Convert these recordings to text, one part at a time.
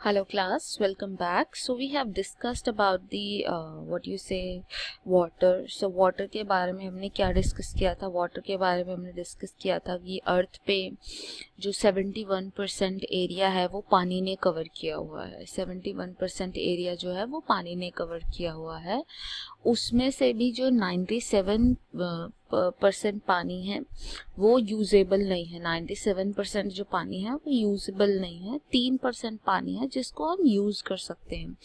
Hello class, welcome back. So we have discussed about the water. So water के बारे में हमने क्या डिस्कस किया था? वाटर के बारे में हमने डिस्कस किया था कि अर्थ पे जो 71% एरिया है वो पानी ने कवर किया हुआ है। 71% एरिया जो है वो पानी ने कवर किया हुआ है। उसमें से भी जो 97% पानी है वो यूजेबल नहीं है। 97% जो पानी है वो यूजेबल नहीं है। 3% पानी है जिसको हम यूज़ कर सकते हैं।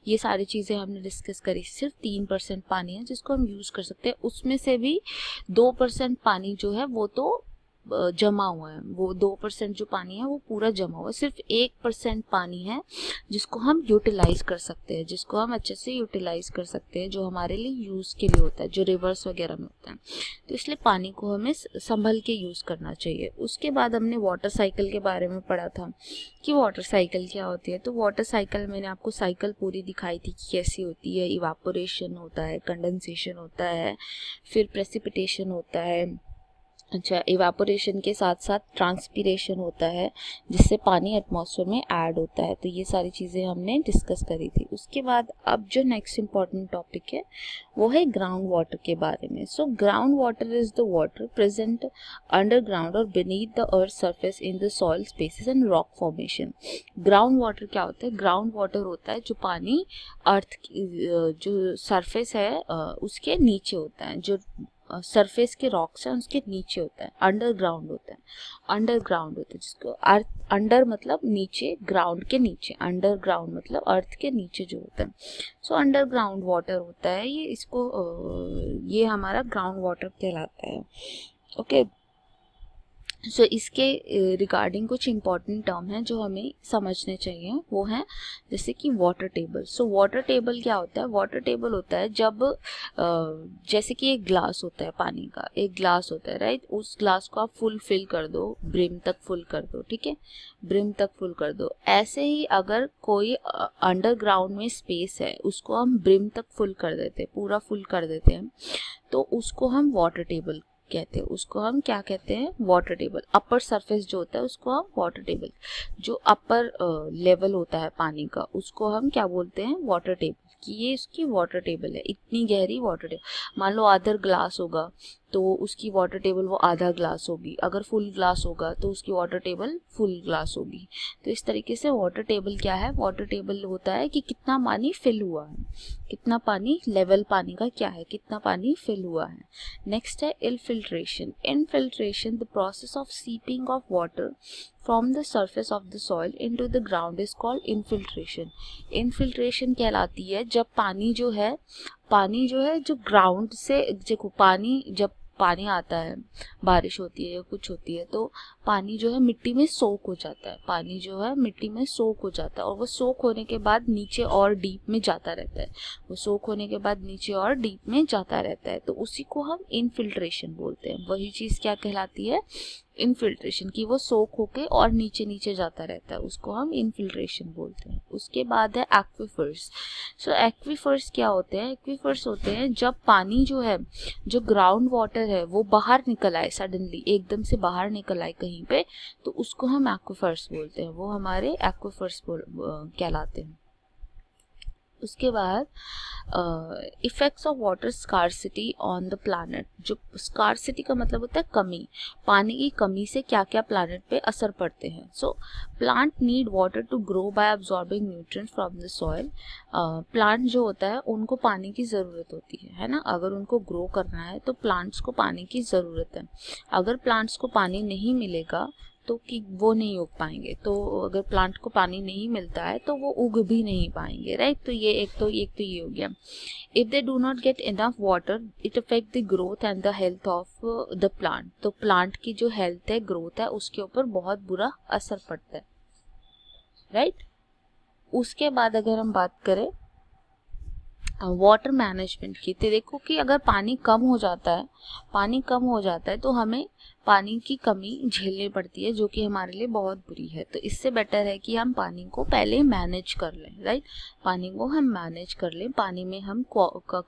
ये सारी चीज़ें हमने डिस्कस करी। सिर्फ 3% पानी है जिसको हम यूज़ कर सकते हैं। उसमें से भी 2% पानी जो है वो तो जमा हुआ है। वो 2% जो पानी है वो पूरा जमा हुआ है। सिर्फ 1% पानी है जिसको हम यूटिलाइज कर सकते हैं, जिसको हम अच्छे से यूटिलाइज कर सकते हैं, जो हमारे लिए यूज़ के लिए होता है, जो रिवर्स वगैरह में होता है। तो इसलिए पानी को हमें संभल के यूज़ करना चाहिए। उसके बाद हमने वाटर साइकिल के बारे में पढ़ा था कि वाटर साइकिल क्या होती है। तो वाटर साइकिल मैंने आपको साइकिल पूरी दिखाई थी कि कैसी होती है। इवापोरेशन होता है, कंडेंसेशन होता है, फिर प्रेसिपिटेशन होता है। अच्छा, इवापोरेशन के साथ साथ ट्रांसपीरेशन होता है जिससे पानी एटमॉस्फेयर में ऐड होता है। तो ये सारी चीज़ें हमने डिस्कस करी थी। उसके बाद अब जो नेक्स्ट इम्पॉर्टेंट टॉपिक है वो है ग्राउंड वाटर के बारे में। So ground water is the water present underground और beneath the earth surface in the soil spaces and rock formation. Ground water क्या होता है? ग्राउंड वाटर होता है जो पानी अर्थ जो सरफेस है उसके नीचे होता है, जो सरफेस के रॉक्स हैं उसके नीचे होता है। अंडरग्राउंड होता है, अंडरग्राउंड होता है जिसको अर्थ, अंडर मतलब नीचे, ग्राउंड के नीचे, अंडरग्राउंड मतलब अर्थ के नीचे जो होता है। सो अंडरग्राउंड वाटर होता है ये। इसको ये हमारा ग्राउंड वाटर कहलाता है। ओके, सो इसके रिगार्डिंग कुछ इम्पॉर्टेंट टर्म हैं जो हमें समझने चाहिए। वो हैं जैसे कि water table. So water table क्या होता है? वाटर टेबल होता है जब जैसे कि एक ग्लास होता है, पानी का एक ग्लास होता है, राइट। उस ग्लास को आप फुल फिल कर दो, ब्रिम तक फुल कर दो, ठीक है, ब्रिम तक फुल कर दो। ऐसे ही अगर कोई अंडरग्राउंड में स्पेस है उसको हम ब्रिम तक फुल कर देते हैं, पूरा फुल कर देते हैं, तो उसको हम वाटर टेबल कहते हैं। उसको हम क्या कहते हैं? Water table. अपर सरफेस जो होता है उसको हम वाटर टेबल, जो अपर लेवल होता है पानी का उसको हम क्या बोलते हैं? Water table. कि ये इसकी वाटर टेबल है, इतनी गहरी वाटर टेबल। मान लो आधा ग्लास होगा तो उसकी वाटर टेबल वो आधा ग्लास होगी। अगर फुल ग्लास होगा तो उसकी वाटर टेबल फुल ग्लास होगी। तो इस तरीके से वाटर टेबल क्या है? वाटर टेबल होता है कि कितना पानी फिल हुआ है, कितना पानी, लेवल पानी का क्या है, कितना पानी फिल हुआ है। नेक्स्ट है infiltration. Infiltration the process of seeping of water from the surface of the soil into the ground is called infiltration. infiltration कहलाती है जब पानी जो है जो ग्राउंड से, देखो पानी, जब पानी आता है, बारिश होती है या कुछ होती है तो पानी जो है मिट्टी में सोक हो जाता है। पानी जो है मिट्टी में सोक हो जाता है और वो सोक होने के बाद नीचे और डीप में जाता रहता है। वो सोक होने के बाद नीचे और डीप में जाता रहता है। तो उसी को हम इनफिल्ट्रेशन बोलते हैं। वही चीज़ क्या कहलाती है? इनफिल्ट्रेशन। की वो सोक होके और नीचे नीचे जाता रहता है, उसको हम इनफिल्ट्रेशन बोलते हैं। उसके बाद है एक्विफर्स। सो एक्विफर्स क्या होते हैं? एक्विफर्स होते हैं जब पानी जो है, जो ग्राउंड वाटर है वो बाहर निकल आए, सडनली एकदम से बाहर निकल आए कहीं पे, तो उसको हम एक्विफर्स बोलते हैं। वो हमारे एक्विफर्स कहलाते हैं। उसके बाद effects of water scarcity on the planet. जो स्कार्सिटी का मतलब होता है कमी, पानी की कमी से क्या क्या प्लानट पे असर पड़ते हैं। So plant need water to grow by absorbing nutrients from the soil. Plant जो होता है उनको पानी की ज़रूरत होती है ना। अगर उनको ग्रो करना है तो प्लांट्स को पानी की ज़रूरत है। अगर प्लांट्स को पानी नहीं मिलेगा तो कि वो नहीं उग पाएंगे। तो अगर प्लांट को पानी नहीं मिलता है तो वो उग भी नहीं पाएंगे, राइट। तो ये एक तो ये हो गया। If they do not get enough water it affect the growth and the health of the plant. तो प्लांट की जो हेल्थ है, ग्रोथ है, उसके ऊपर बहुत बुरा असर पड़ता है, राइट। उसके बाद अगर हम बात करें वाटर मैनेजमेंट की, तो देखो कि अगर पानी कम हो जाता है तो हमें पानी की कमी झेलनी पड़ती है, जो कि हमारे लिए बहुत बुरी है। तो इससे बेटर है कि हम पानी को पहले मैनेज कर लें, राइट। पानी को हम मैनेज कर लें, पानी में हम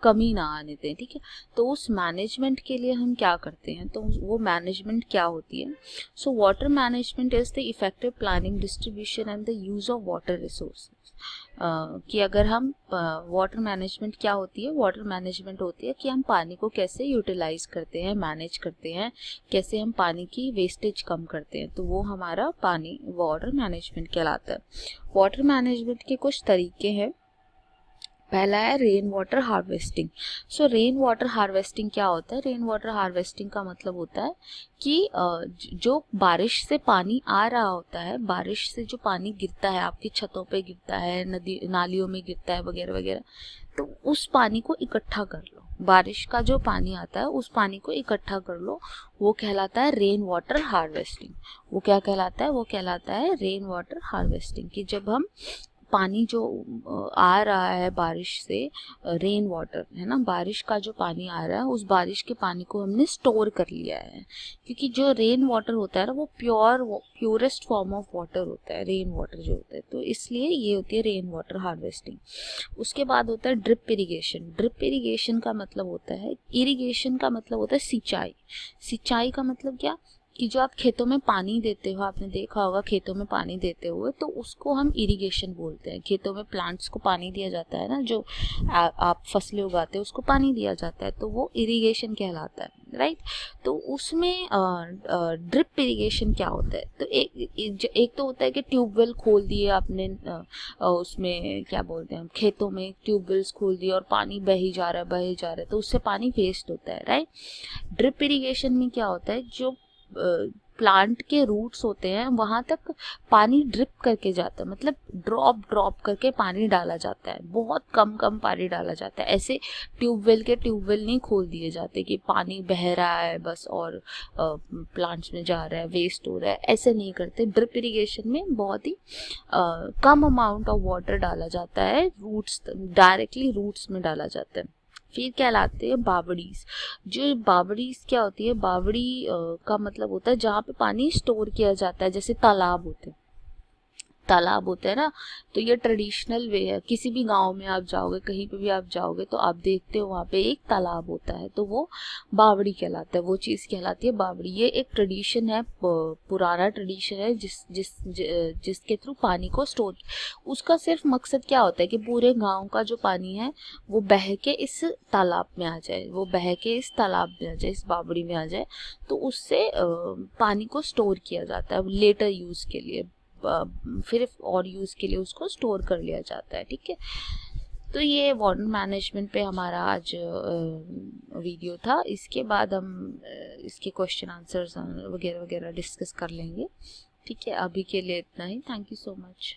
कमी ना आने दें, ठीक है। तो उस मैनेजमेंट के लिए हम क्या करते हैं, तो वो मैनेजमेंट क्या होती है। So water management is the effective planning, distribution and the use of water resources. कि अगर हम वाटर मैनेजमेंट क्या होती है, वाटर मैनेजमेंट होती है कि हम पानी को कैसे यूटिलाइज करते हैं, मैनेज करते हैं, कैसे हम पानी की वेस्टेज कम करते हैं। तो वो हमारा पानी वाटर मैनेजमेंट कहलाता है। वाटर मैनेजमेंट के कुछ तरीके हैं। पहला है रेन वाटर हार्वेस्टिंग। सो रेन वाटर हार्वेस्टिंग क्या होता है, रेन वाटर हार्वेस्टिंग का मतलब होता है कि जो बारिश से पानी आ रहा होता है, बारिश से जो पानी गिरता है, आपकी छतों पे गिरता है, नदी नालियों में गिरता है वगैरह वगैरह, तो उस पानी को इकट्ठा कर लो। बारिश का जो पानी आता है उस पानी को इकट्ठा कर लो, वो कहलाता है रेन वाटर हार्वेस्टिंग। वो क्या कहलाता है, वो कहलाता है रेन वाटर हार्वेस्टिंग। कि जब हम पानी जो आ रहा है बारिश से, रेन वाटर है ना, बारिश का जो पानी आ रहा है, उस बारिश के पानी को हमने स्टोर कर लिया है। क्योंकि जो रेन वाटर होता है ना, वो प्योरेस्ट फॉर्म ऑफ वाटर होता है, रेन वाटर जो होता है। तो इसलिए ये होती है रेन वाटर हार्वेस्टिंग। उसके बाद होता है ड्रिप इरिगेशन। ड्रिप इरिगेशन का मतलब होता है, इरिगेशन का मतलब होता है सिंचाई। सिंचाई का मतलब क्या, कि जो आप खेतों में पानी देते हो, आपने देखा होगा खेतों में पानी देते हुए, तो उसको हम इरिगेशन बोलते हैं। खेतों में प्लांट्स को पानी दिया जाता है ना, जो आप फसलें उगाते हो उसको पानी दिया जाता है, तो वो इरिगेशन कहलाता है, राइट। तो उसमें ड्रिप इरिगेशन क्या होता है, तो एक तो होता है कि ट्यूबवेल खोल दिए आपने, उसमें क्या बोलते हैं, खेतों में ट्यूबवेल्स खोल दिए और पानी बह ही जा रहा है, तो उससे पानी वेस्ट होता है, राइट। ड्रिप इरिगेशन में क्या होता है, जो प्लांट के रूट्स होते हैं वहां तक पानी ड्रिप करके जाता है, मतलब ड्रॉप करके पानी डाला जाता है, बहुत कम पानी डाला जाता है। ऐसे ट्यूबवेल नहीं खोल दिए जाते कि पानी बह रहा है बस और प्लांट्स में जा रहा है, वेस्ट हो रहा है, ऐसे नहीं करते। ड्रिप इरिगेशन में बहुत ही कम अमाउंट ऑफ वाटर डाला जाता है, रूट्स डायरेक्टली रूट्स में डाला जाता है। फिर कहलाते हैं बावड़ीज। जो बावड़ीज क्या होती है, बावड़ी का मतलब होता है जहाँ पे पानी स्टोर किया जाता है, जैसे तालाब होते हैं ना। तो ये ट्रेडिशनल वे है, किसी भी गांव में आप जाओगे, कहीं पे भी आप जाओगे तो आप देखते हो वहाँ पे एक तालाब होता है, तो वो बावड़ी कहलाता है, वो चीज़ कहलाती है बावड़ी। ये एक ट्रेडिशन है, पुराना ट्रेडिशन है, जिसके थ्रू पानी को स्टोर, उसका सिर्फ मकसद क्या होता है कि पूरे गाँव का जो पानी है वो बह के इस तालाब में आ जाए, इस बावड़ी में आ जाए, तो उससे पानी को स्टोर किया जाता है लेटर यूज़ के लिए, फिर और यूज़ के लिए उसको स्टोर कर लिया जाता है, ठीक है। तो ये वाटर मैनेजमेंट पे हमारा आज वीडियो था। इसके बाद हम इसके क्वेश्चन आंसर्स वगैरह डिस्कस कर लेंगे, ठीक है। अभी के लिए इतना ही। Thank you so much.